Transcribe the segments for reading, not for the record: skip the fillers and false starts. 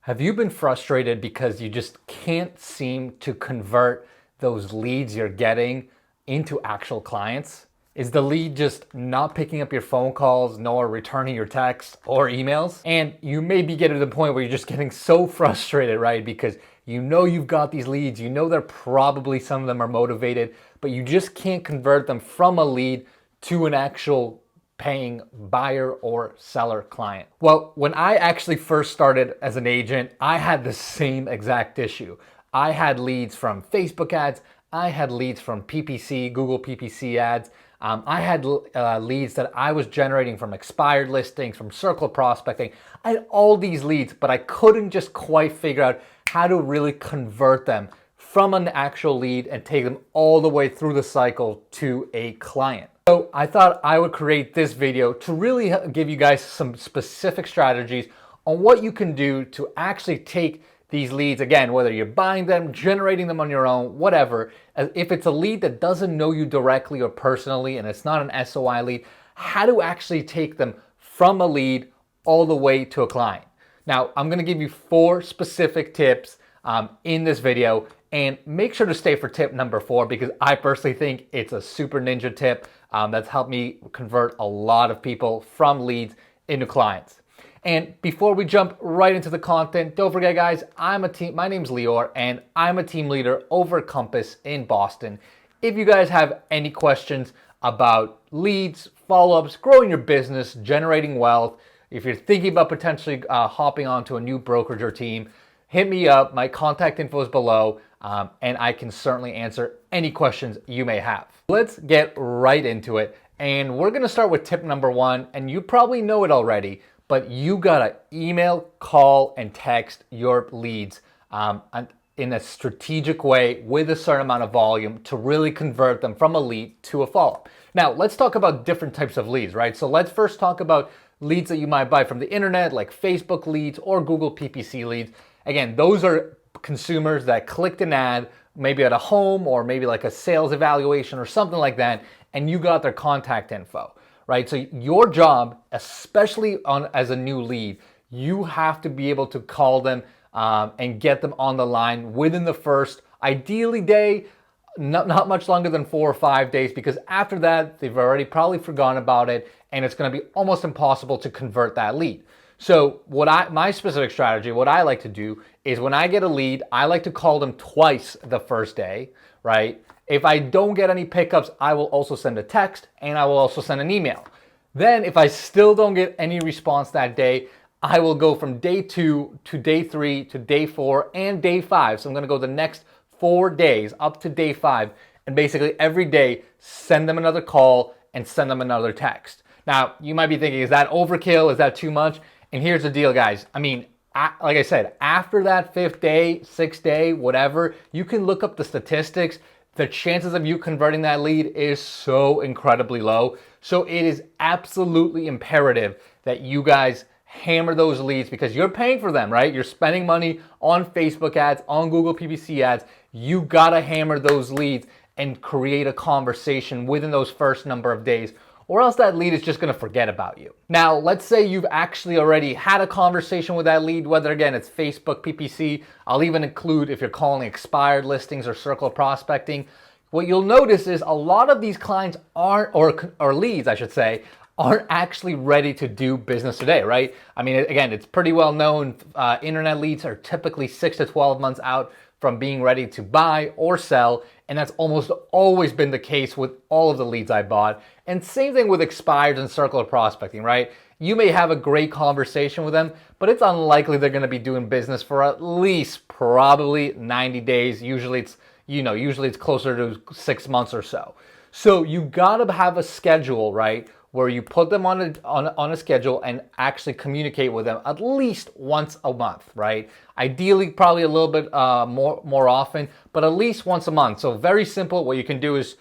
Have you been frustrated because you just can't seem to convert those leads you're getting into actual clients? Is the lead just not picking up your phone calls, nor returning your texts or emails? And you may be getting to the point where you're just getting so frustrated, right? Because you know you've got these leads, you know they're probably, some of them are motivated, but you just can't convert them from a lead to an actual paying buyer or seller client. Well, when I actually first started as an agent, I had the same exact issue. I had leads from Facebook ads, I had leads from PPC, Google PPC ads. I had leads that I was generating from expired listings, from circle prospecting. I had all these leads, but I couldn't just quite figure out how to really convert them from an actual lead and take them all the way through the cycle to a client. So I thought I would create this video to really give you guys some specific strategies on what you can do to actually take these leads, again, whether you're buying them, generating them on your own, whatever. If it's a lead that doesn't know you directly or personally and it's not an SOI lead, how to actually take them from a lead all the way to a client. Now, I'm gonna give you 4 specific tips in this video, and make sure to stay for tip number 4 because I personally think it's a super ninja tip that's helped me convert a lot of people from leads into clients. And before we jump right into the content, don't forget guys, my name's Lior and I'm a team leader over at Compass in Boston. If you guys have any questions about leads, follow-ups, growing your business, generating wealth, if you're thinking about potentially hopping onto a new brokerage or team, hit me up. My contact info is below, and I can certainly answer any questions you may have. Let's get right into it. And we're gonna start with tip number 1, and you probably know it already, but you gotta email, call, and text your leads in a strategic way with a certain amount of volume to really convert them from a lead to a follow-up. Now, let's talk about different types of leads, right? So let's first talk about leads that you might buy from the internet, like Facebook leads or Google PPC leads. Again, those are consumers that clicked an ad, maybe at a home or maybe like a sales evaluation or something like that, and you got their contact info, right? So your job, especially as a new lead, you have to be able to call them and get them on the line within the first, ideally day, not much longer than 4 or 5 days, because after that, they've already probably forgotten about it and it's gonna be almost impossible to convert that lead. So my specific strategy, what I like to do is when I get a lead, I like to call them twice the first day, right? If I don't get any pickups, I will also send a text and I will also send an email. Then if I still don't get any response that day, I will go from day 2 to day 3 to day 4 and day 5. So I'm gonna go the next 4 days up to day 5 and basically every day send them another call and send them another text. Now, you might be thinking, is that overkill? Is that too much? And here's the deal, guys. I mean, like I said, after that 5th day, 6th day, whatever, you can look up the statistics. The chances of you converting that lead is so incredibly low. So it is absolutely imperative that you guys hammer those leads because you're paying for them, right? You're spending money on Facebook ads, on Google PPC ads. You gotta hammer those leads and create a conversation within those first number of days, or else that lead is just gonna forget about you. Now, let's say you've actually already had a conversation with that lead, whether again, it's Facebook, PPC, I'll even include if you're calling expired listings or circle prospecting. What you'll notice is a lot of these clients aren't, or leads, I should say, aren't actually ready to do business today, right? I mean, again, it's pretty well known, internet leads are typically 6 to 12 months out from being ready to buy or sell, and that's almost always been the case with all of the leads I bought. And same thing with expired and circular prospecting, right? You may have a great conversation with them, but it's unlikely they're gonna be doing business for at least probably 90 days. Usually it's closer to 6 months or so. So you gotta have a schedule, right? Where you put them on a schedule and actually communicate with them at least once a month, right? Ideally, probably a little bit more often, but at least once a month. So very simple. What you can do is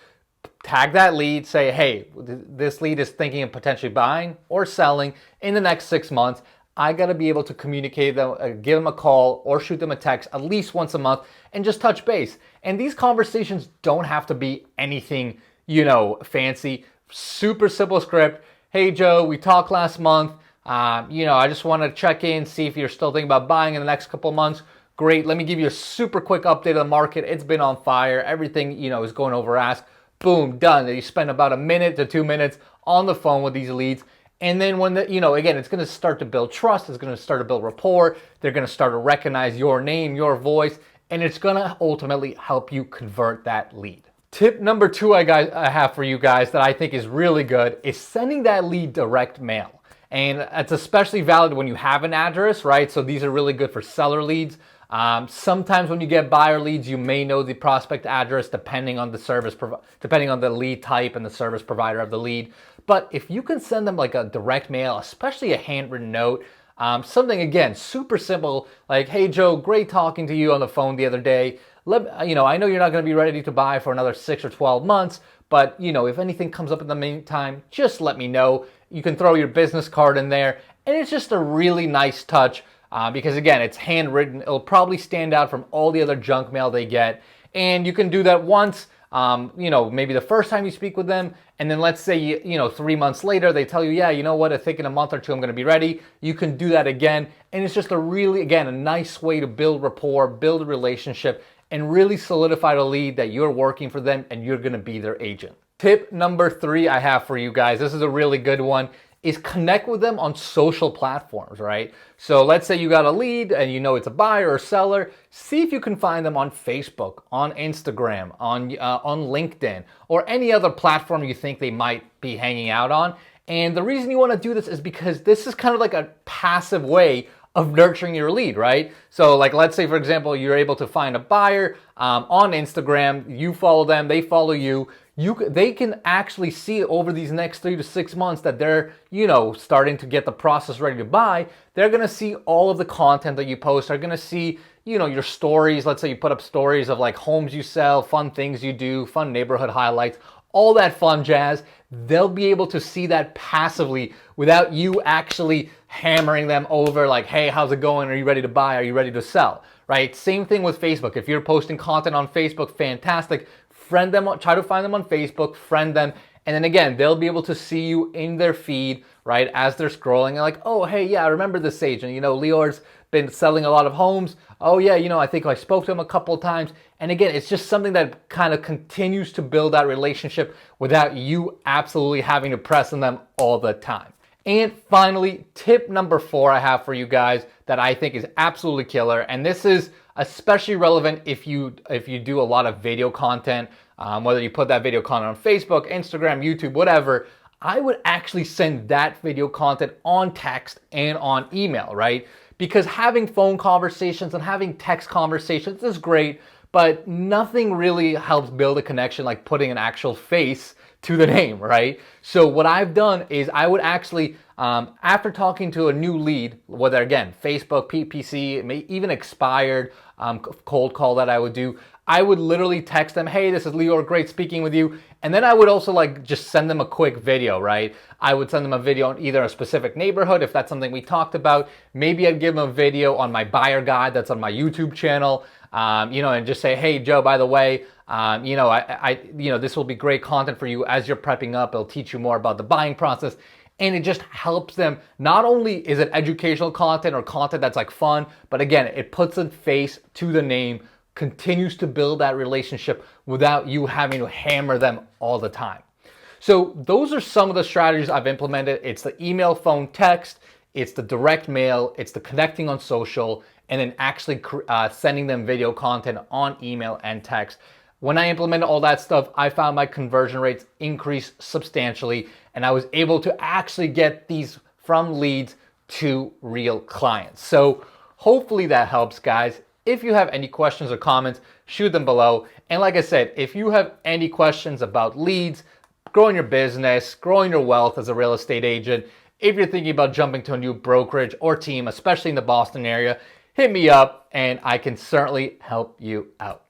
tag that lead, say, hey, this lead is thinking of potentially buying or selling in the next 6 months. I gotta be able to communicate them, give them a call or shoot them a text at least once a month and just touch base. And these conversations don't have to be anything, fancy. Super simple script. Hey Joe, we talked last month. I just want to check in, see if you're still thinking about buying in the next couple months. Great. Let me give you a super quick update of the market. It's been on fire. Everything, is going over ask. Boom, done. You spend about a minute to 2 minutes on the phone with these leads. And then when again, it's going to start to build trust. It's going to start to build rapport. They're going to start to recognize your name, your voice, and it's going to ultimately help you convert that lead. Tip number 2 I have for you guys that I think is really good is sending that lead direct mail. And it's especially valid when you have an address, right? So these are really good for seller leads. Sometimes when you get buyer leads, you may know the prospect address depending on depending on the lead type and the service provider of the lead. But if you can send them like a direct mail, especially a handwritten note, something again super simple like, "Hey Joe, great talking to you on the phone the other day. I know you're not going to be ready to buy for another 6 or 12 months, but if anything comes up in the meantime, just let me know." You can throw your business card in there, and it's just a really nice touch because again, it's handwritten. It'll probably stand out from all the other junk mail they get, and you can do that once. Maybe the first time you speak with them, and then let's say 3 months later they tell you, "Yeah, you know what? I think in a month or two I'm going to be ready." You can do that again, and it's just a nice way to build rapport, build a relationship, and really solidify the lead that you're working for them and you're going to be their agent. Tip number 3 I have for you guys, this is a really good one, is connect with them on social platforms, right? So let's say you got a lead and it's a buyer or seller. See if you can find them on Facebook, on Instagram, on LinkedIn, or any other platform you think they might be hanging out on. And the reason you want to do this is because this is kind of like a passive way of nurturing your lead, right? So like, let's say for example, you're able to find a buyer on Instagram, you follow them, they follow you. They can actually see over these next 3 to 6 months that they're, starting to get the process ready to buy. They're going to see all of the content that you post. They're going to see, your stories. Let's say you put up stories of like homes you sell, fun things you do, fun neighborhood highlights, all that fun jazz. They'll be able to see that passively without you actually hammering them over like, "Hey, how's it going? Are you ready to buy? Are you ready to sell?" Right? Same thing with Facebook. If you're posting content on Facebook, fantastic. Friend them, try to find them on Facebook, friend them, and then again, they'll be able to see you in their feed, right, as they're scrolling, and like, "Oh, hey, yeah, I remember this agent, Lior's been selling a lot of homes. Oh yeah, I think I spoke to him a couple of times." And again, it's just something that kind of continues to build that relationship without you absolutely having to press on them all the time. And finally, tip number 4 I have for you guys that I think is absolutely killer, and this is especially relevant if you do a lot of video content, whether you put that video content on Facebook, Instagram, YouTube, whatever. I would actually send that video content on text and on email, right? Because having phone conversations and having text conversations is great, but nothing really helps build a connection like putting an actual face to the name, right? So what I've done is I would actually, after talking to a new lead, whether again, Facebook, PPC, even expired cold call that I would do, I would literally text them, "Hey, this is Lior, great speaking with you." And then I would also just send them a quick video, right? I would send them a video on either a specific neighborhood, if that's something we talked about. Maybe I'd give them a video on my buyer guide that's on my YouTube channel, and just say, "Hey, Joe, by the way, this will be great content for you as you're prepping up. It'll teach you more about the buying process." And it just helps them. Not only is it educational content or content that's like fun, but again, it puts a face to the name, continues to build that relationship without you having to hammer them all the time. So those are some of the strategies I've implemented. It's the email, phone, text, it's the direct mail, it's the connecting on social, and then actually sending them video content on email and text. When I implemented all that stuff, I found my conversion rates increase substantially, and I was able to actually get these from leads to real clients. So hopefully that helps, guys. If you have any questions or comments, shoot them below. And like I said, if you have any questions about leads, growing your business, growing your wealth as a real estate agent, if you're thinking about jumping to a new brokerage or team, especially in the Boston area, hit me up and I can certainly help you out.